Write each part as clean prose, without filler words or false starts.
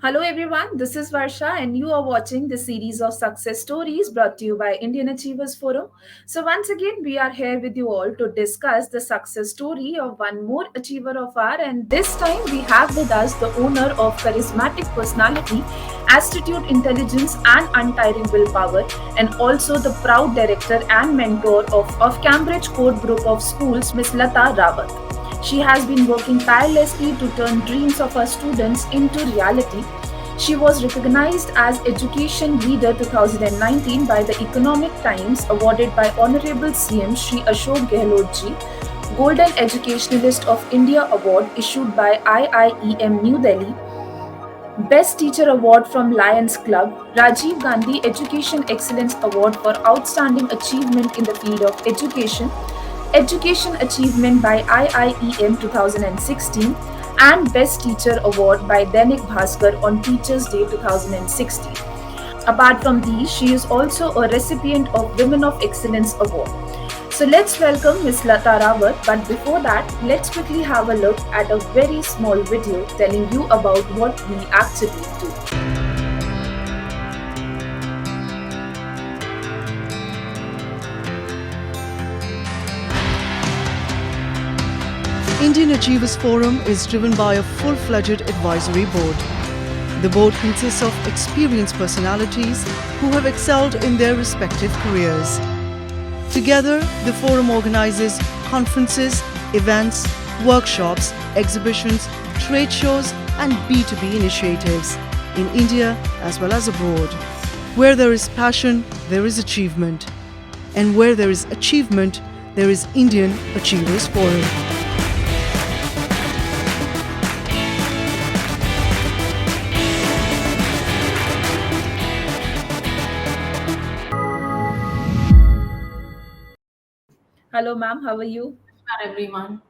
Hello everyone, this is Varsha and you are watching the series of success stories brought to you by Indian Achievers Forum. So once again we are here with you all to discuss the success story of one more achiever of our, and this time we have with us the owner of charismatic personality, astute intelligence and untiring willpower, and also the proud director and mentor of Cambridge Code Group of Schools, Miss Lata Rawat. She has been working tirelessly to turn dreams of her students into reality. She was recognized as Education Leader 2019 by the Economic Times, awarded by Honorable CM Shri Ashok Gehlot ji, Golden Educationalist of India Award issued by IIEM New Delhi, Best Teacher Award from Lions Club, Rajiv Gandhi Education Excellence Award for Outstanding Achievement in the Field of Education, Education Achievement by IIEM 2016, and Best Teacher Award by Dainik Bhaskar on Teachers' Day 2016. Apart from these, she is also a recipient of Women of Excellence Award. So let's welcome Ms. Lata Rawat, but before that, let's quickly have a look at a very small video telling you about what we actually do. Indian Achievers Forum is driven by a full-fledged advisory board. The board consists of experienced personalities who have excelled in their respective careers. Together, the forum organizes conferences, events, workshops, exhibitions, trade shows, and B2B initiatives in India as well as abroad. Where there is passion, there is achievement. And where there is achievement, there is Indian Achievers Forum. Hello, ma'am, how are you? For everyone.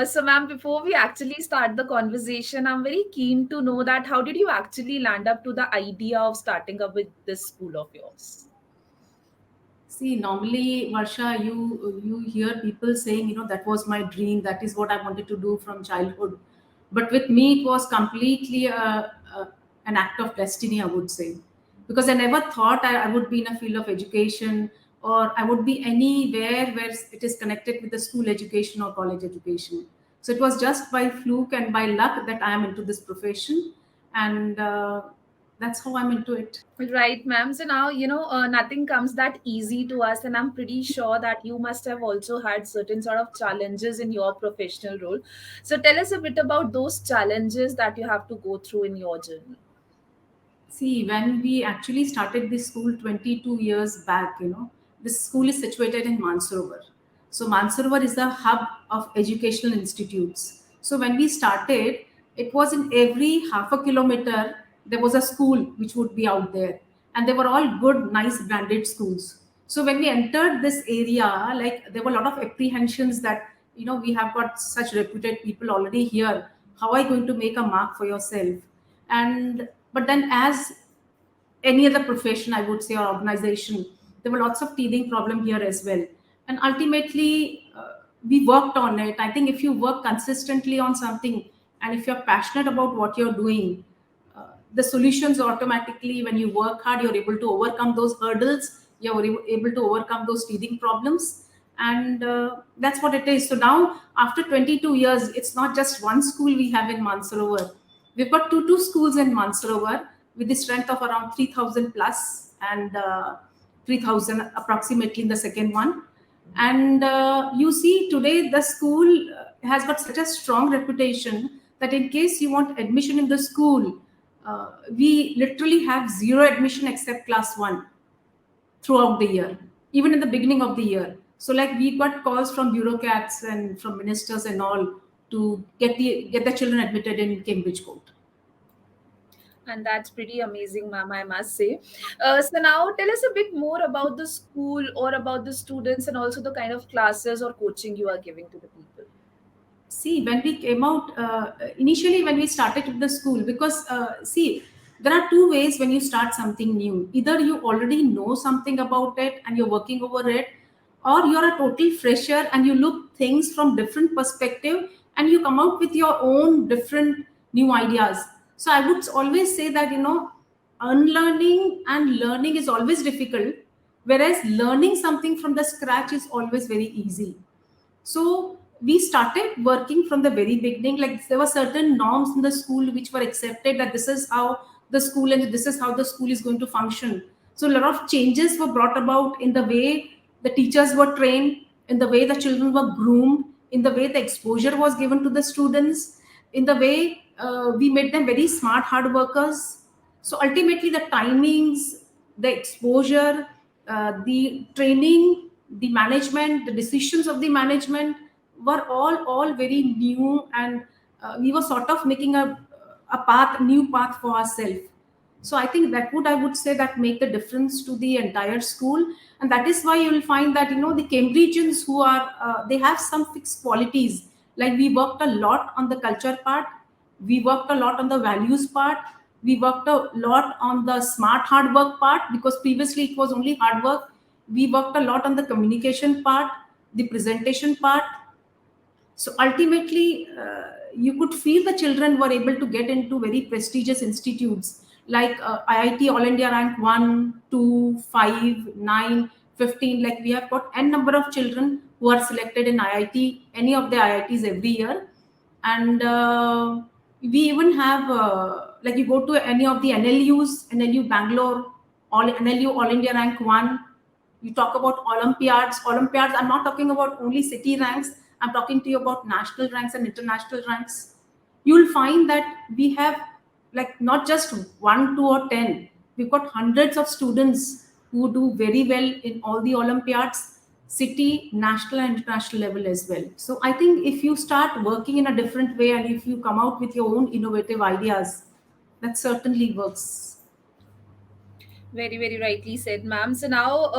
So, ma'am, before we actually start the conversation, I'm very keen to know that how did you actually land up to the idea of starting up with this school of yours? See, normally, Varsha, you hear people saying, that was my dream. That is what I wanted to do from childhood. But with me, it was completely an act of destiny, I would say, because I never thought I would be in a field of education or I would be anywhere where it is connected with the school education or college education. So it was just by fluke and by luck that I am into this profession, and that's how I'm into it. Right, ma'am. So now, nothing comes that easy to us, and I'm pretty sure that you must have also had certain sort of challenges in your professional role. So tell us a bit about those challenges that you have to go through in your journey. See, when we actually started this school 22 years back, this school is situated in Mansarovar. So Mansarovar is the hub of educational institutes. So when we started, it was in every half a kilometer, there was a school which would be out there. And they were all good, nice branded schools. So when we entered this area, like there were a lot of apprehensions that, we have got such reputed people already here. How are you going to make a mark for yourself? And but then, as any other profession, I would say, or organization, there were lots of teething problem here as well. And ultimately, we worked on it. I think if you work consistently on something, and if you're passionate about what you're doing, the solutions automatically, when you work hard, you're able to overcome those hurdles, you're able to overcome those teething problems. And that's what it is. So now, after 22 years, it's not just one school we have in Mansarovar. We've got two schools in Mansarovar with the strength of around 3,000 plus, and 3,000 approximately in the second one. And you see, today the school has got such a strong reputation that in case you want admission in the school, we literally have zero admission except class one throughout the year, even in the beginning of the year. So, like, we got calls from bureaucrats and from ministers and all to get the children admitted in Cambridge Court. And that's pretty amazing, ma'am, I must say. So now tell us a bit more about the school or about the students and also the kind of classes or coaching you are giving to the people. See, when we came out, initially when we started with the school, because see, there are two ways when you start something new. Either you already know something about it and you're working over it, or you're a total fresher and you look things from different perspective and you come out with your own different new ideas. So I would always say that, unlearning and learning is always difficult, whereas learning something from the scratch is always very easy. So we started working from the very beginning. Like there were certain norms in the school which were accepted, that this is how the school and this is how the school is going to function. So a lot of changes were brought about in the way the teachers were trained, in the way the children were groomed, in the way the exposure was given to the students, in the way we made them very smart hard workers. So ultimately the timings, the exposure, the training, the management, the decisions of the management were all very new, and we were sort of making a new path for ourselves. So I think that would, I would say, that make the difference to the entire school. And that is why you will find that, the Cambridgians who are they have some fixed qualities. Like we worked a lot on the culture part, we worked a lot on the values part, we worked a lot on the smart hard work part, because previously it was only hard work. We worked a lot on the communication part, the presentation part. So ultimately, you could feel the children were able to get into very prestigious institutes like IIT All India Rank 1, 2, 5, 9, 15. Like we have got n number of children who are selected in IIT, any of the IITs every year. And we even have, like you go to any of the NLUs, NLU Bangalore, NLU All India Rank 1. You talk about Olympiads. I'm not talking about only city ranks. I'm talking to you about national ranks and international ranks. You'll find that we have, like, not just one, two, or 10. We've got hundreds of students who do very well in all the Olympiads, city, national, and international level as well. So I think if you start working in a different way and if you come out with your own innovative ideas, that certainly works. Very, very rightly said, ma'am. So now,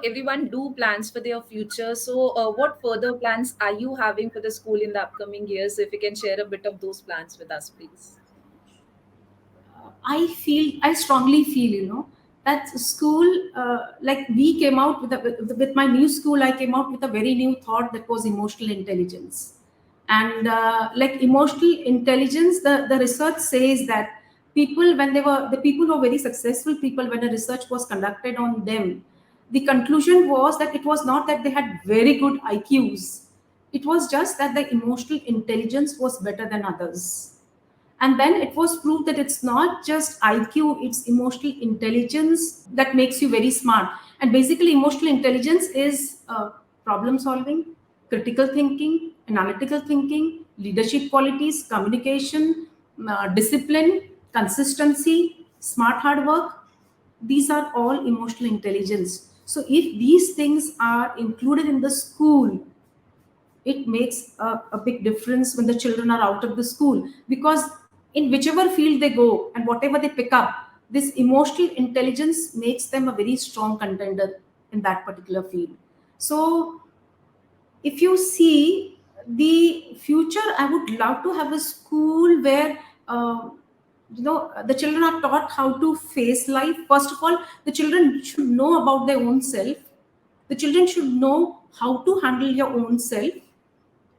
everyone do plans for their future. So, what further plans are you having for the school in the upcoming years? If you can share a bit of those plans with us, please. I strongly feel, that school, like we came out with my new school, I came out with a very new thought, that was emotional intelligence. And like emotional intelligence, the research says that the people who are very successful people, when a research was conducted on them, the conclusion was that it was not that they had very good IQs, it was just that the emotional intelligence was better than others. And then it was proved that it's not just IQ, it's emotional intelligence that makes you very smart. And basically emotional intelligence is problem solving, critical thinking, analytical thinking, leadership qualities, communication, discipline, consistency, smart hard work. These are all emotional intelligence. So if these things are included in the school, it makes a big difference when the children are out of the school, because in whichever field they go and whatever they pick up, this emotional intelligence makes them a very strong contender in that particular field. So if you see the future, I would love to have a school where the children are taught how to face life. First of all, the children should know about their own self. The children should know how to handle your own self.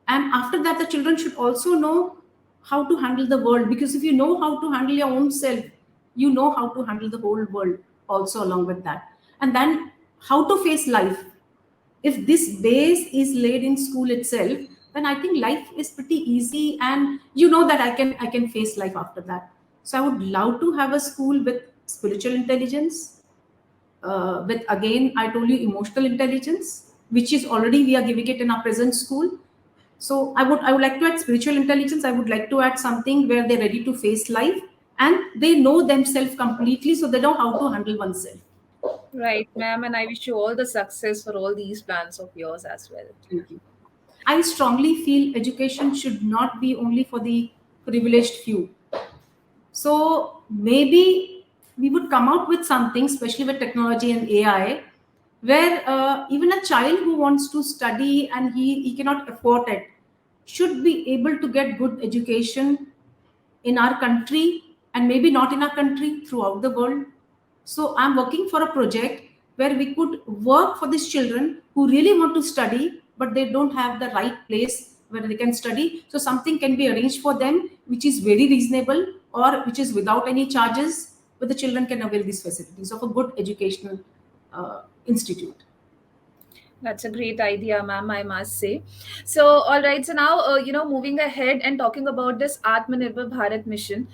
And after that, the children should also know how to handle the world, because if you know how to handle your own self, you know how to handle the whole world also along with that. And then how to face life. If this base is laid in school itself, then I think life is pretty easy, and you know that I can face life after that. So I would love to have a school with spiritual intelligence, with, again, I told you, emotional intelligence, which is already we are giving it in our present school. So I would like to add spiritual intelligence. I would like to add something where they're ready to face life and they know themselves completely, so they know how to handle oneself. Right, ma'am. And I wish you all the success for all these plans of yours as well. Thank you. I strongly feel education should not be only for the privileged few. So maybe we would come out with something, especially with technology and AI, where even a child who wants to study and he cannot afford it should be able to get good education in our country, and maybe not in our country, throughout the world. So I'm working for a project where we could work for these children who really want to study, but they don't have the right place where they can study. So something can be arranged for them, which is very reasonable or which is without any charges, but the children can avail these facilities of a good educational institute. That's a great idea, ma'am, I must say. So, all right. So now, moving ahead and talking about this Atmanirbhar Bharat mission,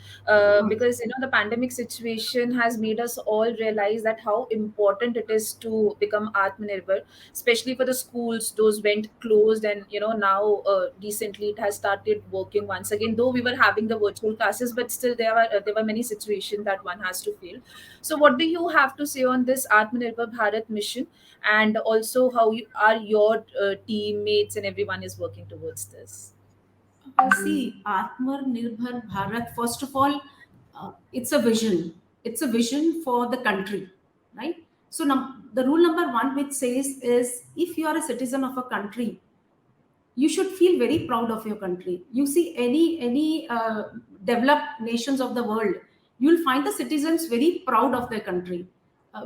because the pandemic situation has made us all realize that how important it is to become Atmanirbhar, especially for the schools. Those went closed, and now recently it has started working once again. Though we were having the virtual classes, but still there were many situations that one has to feel. So, what do you have to say on this Atmanirbhar Bharat mission? And also how are your teammates and everyone is working towards this? See, Atmanirbhar Bharat, first of all, it's a vision. It's a vision for the country, right? So, the rule number one, which says is if you are a citizen of a country, you should feel very proud of your country. You see, any developed nations of the world, you'll find the citizens very proud of their country,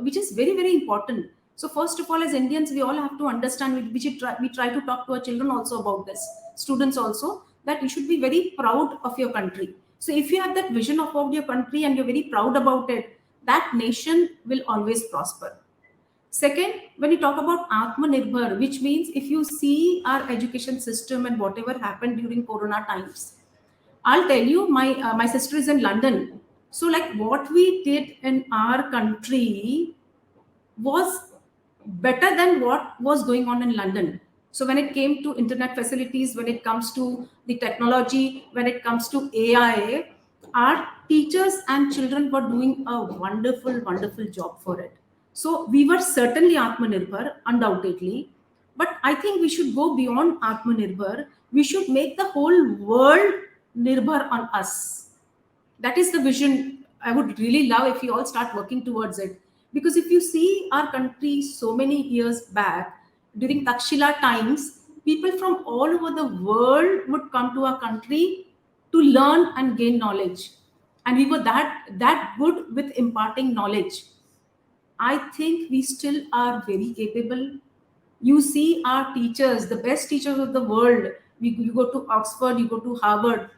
which is very very important. So first of all, as Indians, we all have to understand. We try to talk to our children also about this, students also, that you should be very proud of your country. So if you have that vision about your country and you're very proud about it, that nation will always prosper. Second, when you talk about Atmanirbhar, which means if you see our education system and whatever happened during Corona times, I'll tell you, my sister is in London. So, like what we did in our country was better than what was going on in London. So when it came to internet facilities, when it comes to the technology, when it comes to AI, our teachers and children were doing a wonderful, wonderful job for it. So we were certainly Atmanirbhar, undoubtedly. But I think we should go beyond Atmanirbhar. We should make the whole world nirbhar on us. That is the vision I would really love if we all start working towards it. Because if you see our country so many years back, during Takshila times, people from all over the world would come to our country to learn and gain knowledge. And we were that good with imparting knowledge. I think we still are very capable. You see our teachers, the best teachers of the world. You go to Oxford, you go to Harvard,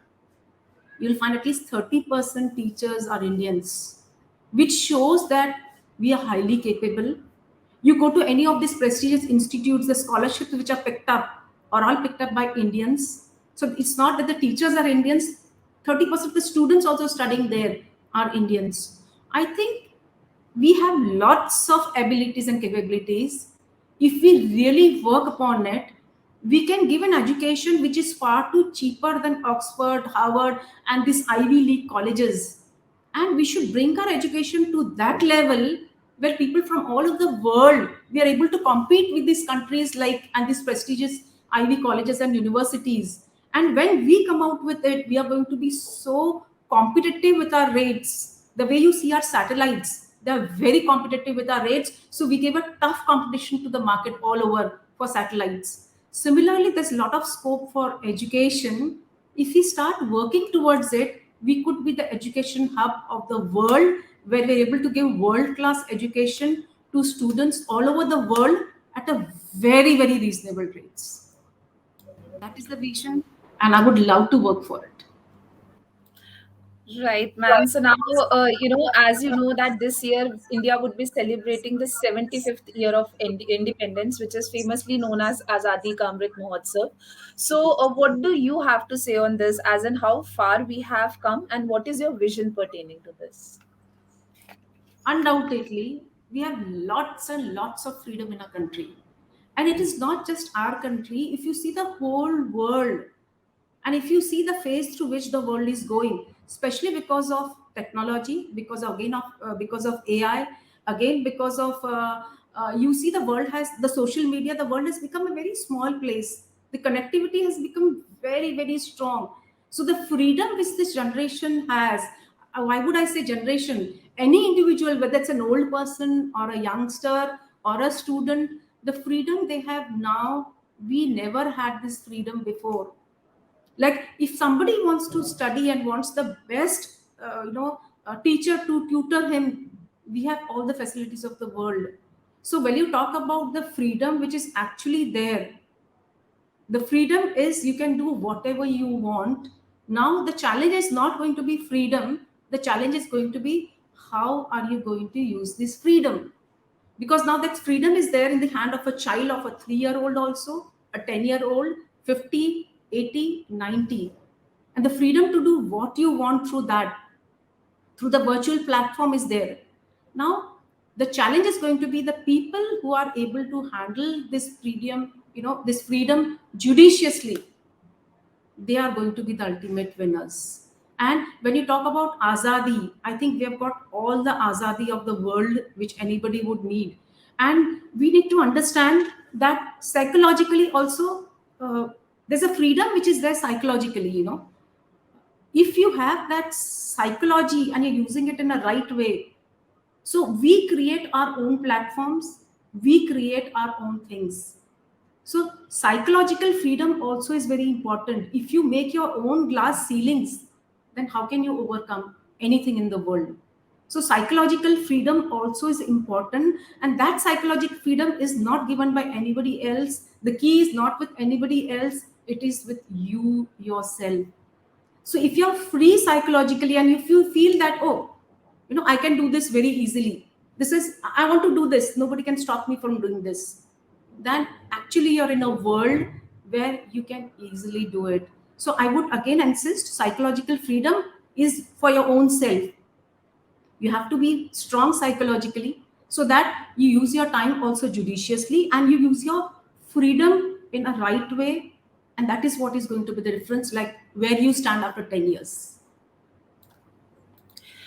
you'll find at least 30% teachers are Indians, which shows that we are highly capable. You go to any of these prestigious institutes, the scholarships which are picked up are all picked up by Indians. So it's not that the teachers are Indians, 30% of the students also studying there are Indians. I think we have lots of abilities and capabilities. If we really work upon it, we can give an education which is far too cheaper than Oxford, Harvard, and these Ivy League colleges. And we should bring our education to that level where people from all over the world, we are able to compete with these countries like and these prestigious Ivy colleges and universities. And when we come out with it, we are going to be so competitive with our rates. The way you see our satellites, they are very competitive with our rates. So we give a tough competition to the market all over for satellites. Similarly, there's a lot of scope for education. If we start working towards it, we could be the education hub of the world where we're able to give world class education to students all over the world at a very, very reasonable rates. That is the vision, and I would love to work for it. Right, ma'am. So now, as you know, that this year India would be celebrating the 75th year of independence, which is famously known as Azadi Ka Amrit Mahotsav. So, what do you have to say on this, as in how far we have come, and what is your vision pertaining to this? Undoubtedly, we have lots and lots of freedom in our country. And it is not just our country. If you see the whole world, and if you see the phase through which the world is going, especially because of technology, because of AI, again because of you see the world has the social media, the world has become a very small place. The connectivity has become very very strong. So the freedom which this generation has, why would I say generation? Any individual, whether it's an old person or a youngster or a student, the freedom they have now, we never had this freedom before. Like if somebody wants to study and wants the best teacher to tutor him, we have all the facilities of the world. So when you talk about the freedom which is actually there, The freedom is you can do whatever you want. Now the challenge is not going to be freedom, the challenge is going to be how are you going to use this freedom. Because now that freedom is there in the hand of a child of a 3-year-old also, a 10-year-old, 50, 80, 90, and the freedom to do what you want through that, through the virtual platform is there. Now the challenge is going to be the people who are able to handle this freedom, this freedom judiciously, they are going to be the ultimate winners. And when you talk about azadi, I think we have got all the azadi of the world which anybody would need. And we need to understand that psychologically also, there's a freedom which is there psychologically, if you have that psychology and you're using it in a right way. So we create our own platforms, we create our own things. So psychological freedom also is very important. If you make your own glass ceilings, then how can you overcome anything in the world? So psychological freedom also is important, and that psychological freedom is not given by anybody else. The key is not with anybody else, it is with you yourself. So if you're free psychologically and if you feel that, oh, I can do this very easily, this is, I want to do this, nobody can stop me from doing this, then actually you're in a world where you can easily do it. So I would again insist psychological freedom is for your own self. You have to be strong psychologically so that you use your time also judiciously and you use your freedom in a right way. And that is what is going to be the difference, like where you stand after 10 years.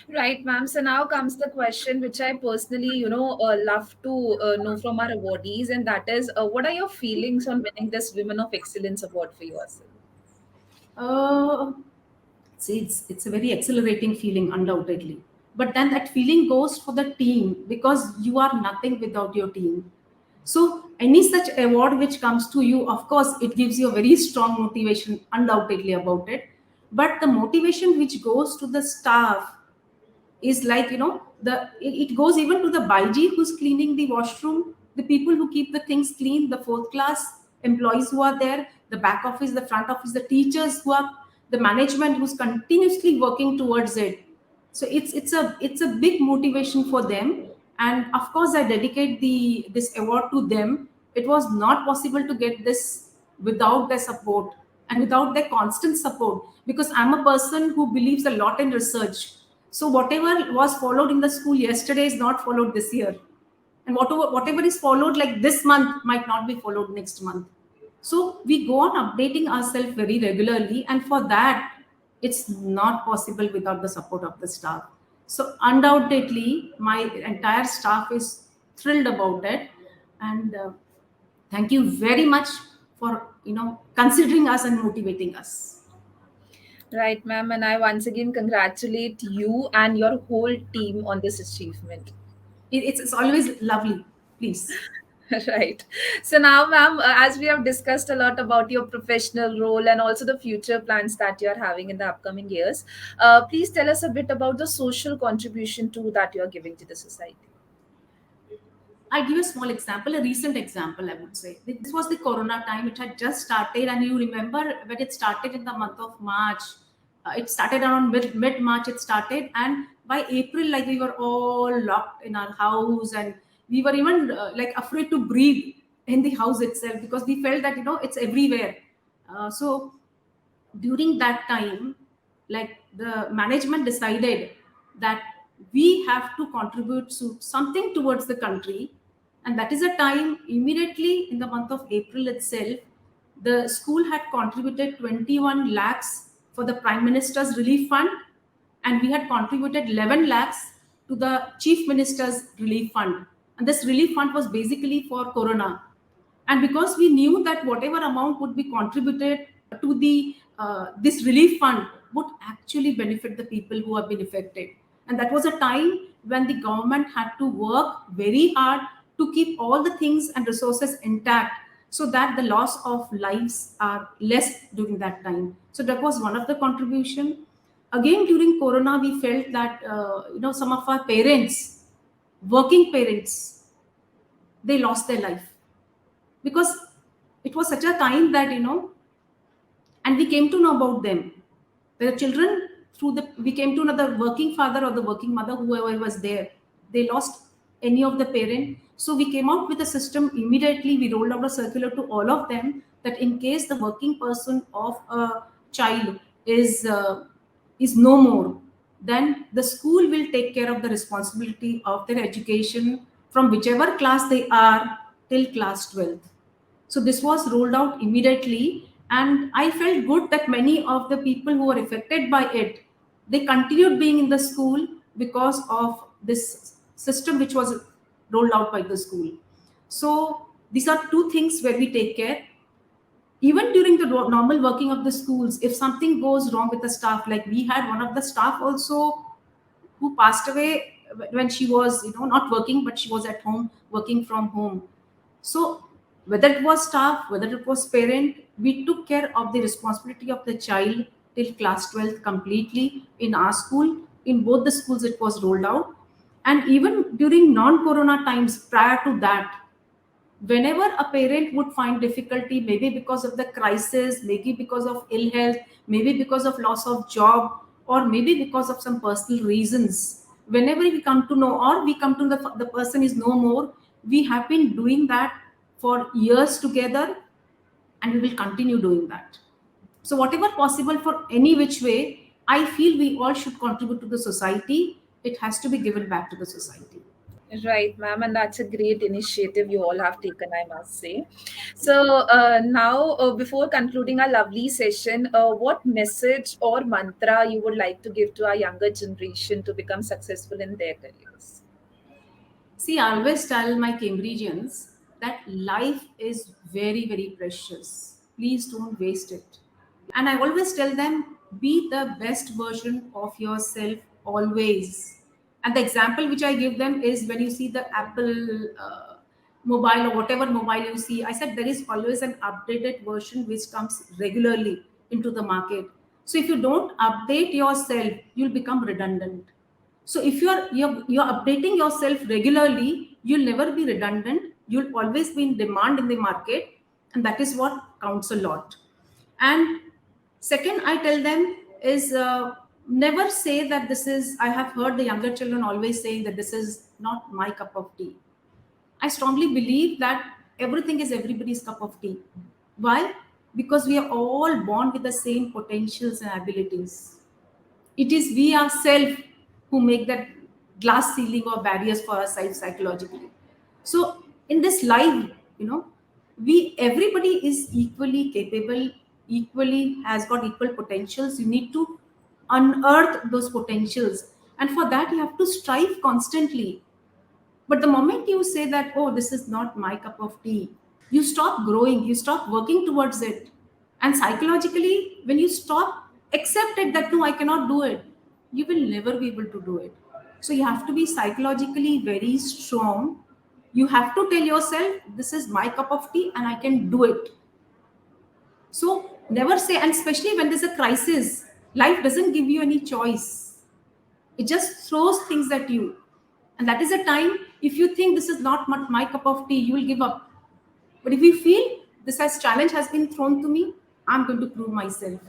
Right, ma'am. So now comes the question which I personally, love to know from our awardees, and that is, what are your feelings on winning this Women of Excellence award for yourself? Uh, See, it's a very exhilarating feeling, undoubtedly. But then that feeling goes for the team because you are nothing without your team. So any such award which comes to you, of course, it gives you a very strong motivation, undoubtedly about it. But the motivation which goes to the staff is like, it goes even to the baiji who's cleaning the washroom, the people who keep the things clean, the fourth class employees who are there, the back office, the front office, the teachers who are, the management who's continuously working towards it. So it's a big motivation for them. And of course I dedicate this award to them. It was not possible to get this without their support and without their constant support, because I'm a person who believes a lot in research. So whatever was followed in the school yesterday is not followed this year, and whatever is followed like this month might not be followed next month. So we go on updating ourselves very regularly, and for that, it's not possible without the support of the staff. So undoubtedly, my entire staff is thrilled about it, and thank you very much for considering us and motivating us. Right, ma'am. And I once again congratulate you and your whole team on this achievement. It's always lovely. Please. Right. So now, ma'am, as we have discussed a lot about your professional role and also the future plans that you're having in the upcoming years, please tell us a bit about the social contribution too that you're giving to the society. I give a small example, a recent example, I would say. This was the Corona time. It had just started, and you remember when it started in the month of March. It started around mid March. It started, and by April, like we were all locked in our house, and we were even like afraid to breathe in the house itself because we felt that it's everywhere. So during that time, like the management decided that we have to contribute to something towards the country. And that is a time immediately in the month of April itself, the school had contributed 21 lakhs for the prime minister's relief fund, and we had contributed 11 lakhs to the chief minister's relief fund. And this relief fund was basically for corona. And because we knew that whatever amount would be contributed to the this relief fund would actually benefit the people who have been affected. And that was a time when the government had to work very hard to keep all the things and resources intact so that the loss of lives are less during that time. So that was one of the contribution. Again during corona we felt that some of our parents, working parents, they lost their life because It was such a time that, and we came to know about them. The children, through the we came to know the working father or the working mother, whoever was there, they lost any of the parent. So we came out with a system immediately. We rolled out a circular to all of them that in case the working person of a child is no more, then the school will take care of the responsibility of their education from whichever class they are till class 12th. So this was rolled out immediately, and I felt good that many of the people who were affected by it, they continued being in the school because of this system which was rolled out by the school. So these are two things where we take care. Even during the normal working of the schools, if something goes wrong with the staff, like we had one of the staff also who passed away when she was, not working, but she was at home working from home. So whether it was staff, whether it was parent, we took care of the responsibility of the child till class 12th completely in our school. In both the schools it was rolled out. And even during non-corona times prior to that, whenever a parent would find difficulty, maybe because of the crisis, maybe because of ill health, maybe because of loss of job, or maybe because of some personal reasons, whenever we come to know, or we come to the person is no more, we have been doing that for years together, and we will continue doing that. So whatever possible for any which way, I feel we all should contribute to the society. It has to be given back to the society. Right, ma'am, and that's a great initiative you all have taken, I must say. So, now, before concluding our lovely session, what message or mantra you would like to give to our younger generation to become successful in their careers? See, I always tell my Cambridgians that life is very, very precious. Please don't waste it. And I always tell them, be the best version of yourself always. And the example which I give them is when you see the Apple mobile or whatever mobile you see, I said there is always an updated version which comes regularly into the market. So if you don't update yourself, you'll become redundant. So if you're updating yourself regularly, you'll never be redundant. You'll always be in demand in the market, and that is what counts a lot. And second, I tell them is never say that this is. I have heard the younger children always saying that this is not my cup of tea. I strongly believe that everything is everybody's cup of tea. Why? Because we are all born with the same potentials and abilities. It is we ourselves who make that glass ceiling or barriers for ourselves psychologically. So in this life, we everybody is equally capable, equally has got equal potentials. You need to unearth those potentials, and for that you have to strive constantly. But the moment you say that, oh, this is not my cup of tea, you stop growing, you stop working towards it. And psychologically, when you stop accept it that no, I cannot do it, you will never be able to do it. So you have to be psychologically very strong. You have to tell yourself, this is my cup of tea and I can do it. So never say, and especially when there's a crisis, life doesn't give you any choice. It just throws things at you. And that is a time, if you think this is not my cup of tea, you will give up. But if you feel this has challenge has been thrown to me, I'm going to prove myself.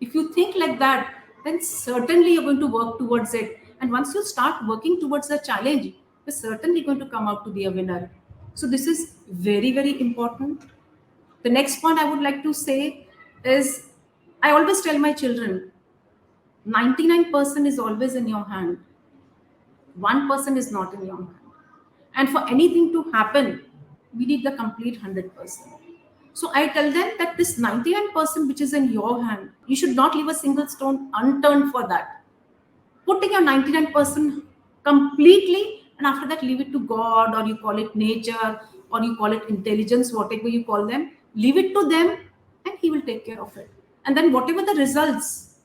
If you think like that, then certainly you're going to work towards it. And once you start working towards a challenge, you're certainly going to come out to be a winner. So this is very, very important. The next point I would like to say is I always tell my children 99% is always in your hand, 1% is not in your hand. And for anything to happen, we need the complete 100%. So I tell them that this 99% which is in your hand, you should not leave a single stone unturned for that. Putting your 99% completely, and after that, leave it to God, or you call it nature, or you call it intelligence, whatever you call them, leave it to them, and He will take care of it. And then, whatever the results,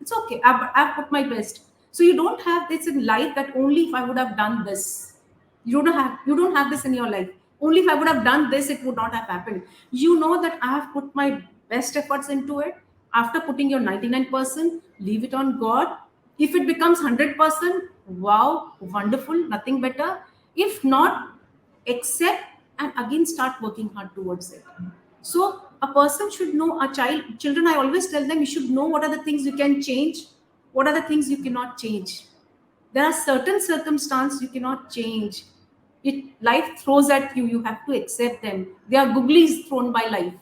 it's okay. I've put my best. So you don't have this in life that only if I would have done this. You don't have this in your life. Only if I would have done this, it would not have happened. You know that I have put my best efforts into it. After putting your 99%, leave it on God. If it becomes 100%, wow, wonderful, nothing better. If not, accept and again start working hard towards it. So a person should know, a child, children, I always tell them, you should know what are the things you can change, what are the things you cannot change. There are certain circumstances you cannot change. It life throws at you, you have to accept them. They are googlies thrown by life.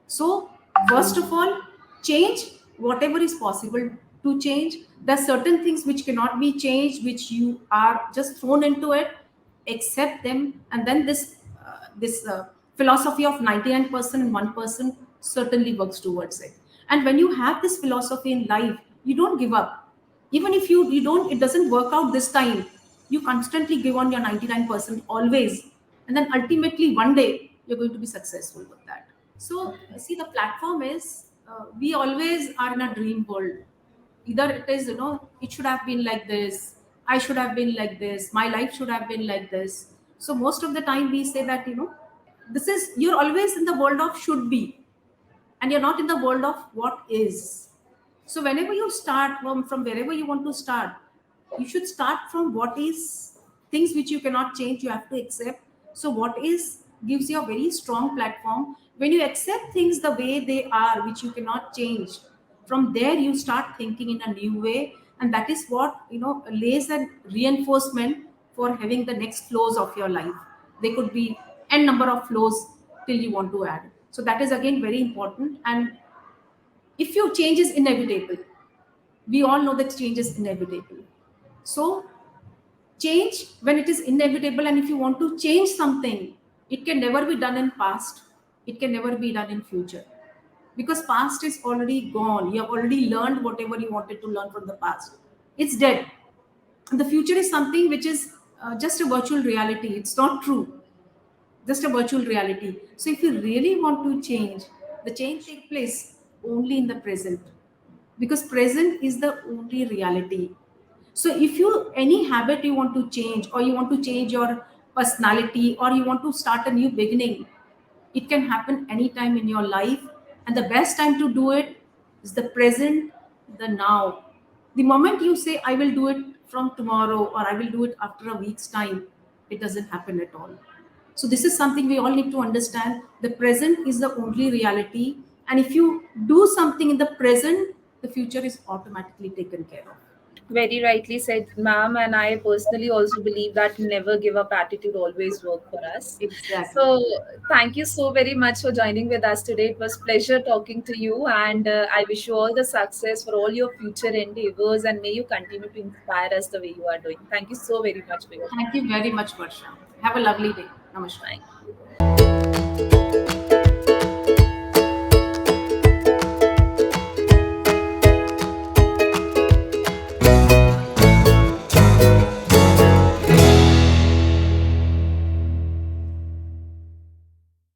So, first of all, change whatever is possible to change. There are certain things which cannot be changed, which you are just thrown into it. Accept them, and then this philosophy of 99% and 1% certainly works towards it. And when you have this philosophy in life, you don't give up. Even if you don't, it doesn't work out this time. You constantly give on your 99% always, and then ultimately one day you're going to be successful with that. So, see, the platform is we always are in a dream world. Either it is, it should have been like this, I should have been like this, my life should have been like this. So, most of the time we say that, this is, you're always in the world of should be, and you're not in the world of what is. So whenever you start from wherever you want to start, you should start from what is, things which you cannot change, you have to accept. So what is gives you a very strong platform. When you accept things the way they are, which you cannot change, from there you start thinking in a new way, and that is what lays a reinforcement for having the next flows of your life. They could be n number of flows till you want to add. So that is again very important. And if your change is inevitable, we all know that change is inevitable. So change, when it is inevitable, and if you want to change something, it can never be done in past, it can never be done in future, because past is already gone. You have already learned whatever you wanted to learn from the past. It's dead. And the future is something which is just a virtual reality. It's not true, just a virtual reality. So if you really want to change, the change take place only in the present, because present is the only reality. So if you, any habit you want to change, or you want to change your personality, or you want to start a new beginning, it can happen anytime in your life. And the best time to do it is the present, the now. The moment you say I will do it from tomorrow, or I will do it after a week's time, it doesn't happen at all. So this is something we all need to understand. The present is the only reality, and if you do something in the present, the future is automatically taken care of. Very rightly said, ma'am. And I personally also believe that never give up attitude always work for us. Exactly. So thank you so very much for joining with us today. It was pleasure talking to you, and I wish you all the success for all your future endeavors, and may you continue to inspire us the way you are doing. Thank you so very much for your Thank time. you very much, Varsha. Have a lovely day. Namaskar. Thank you.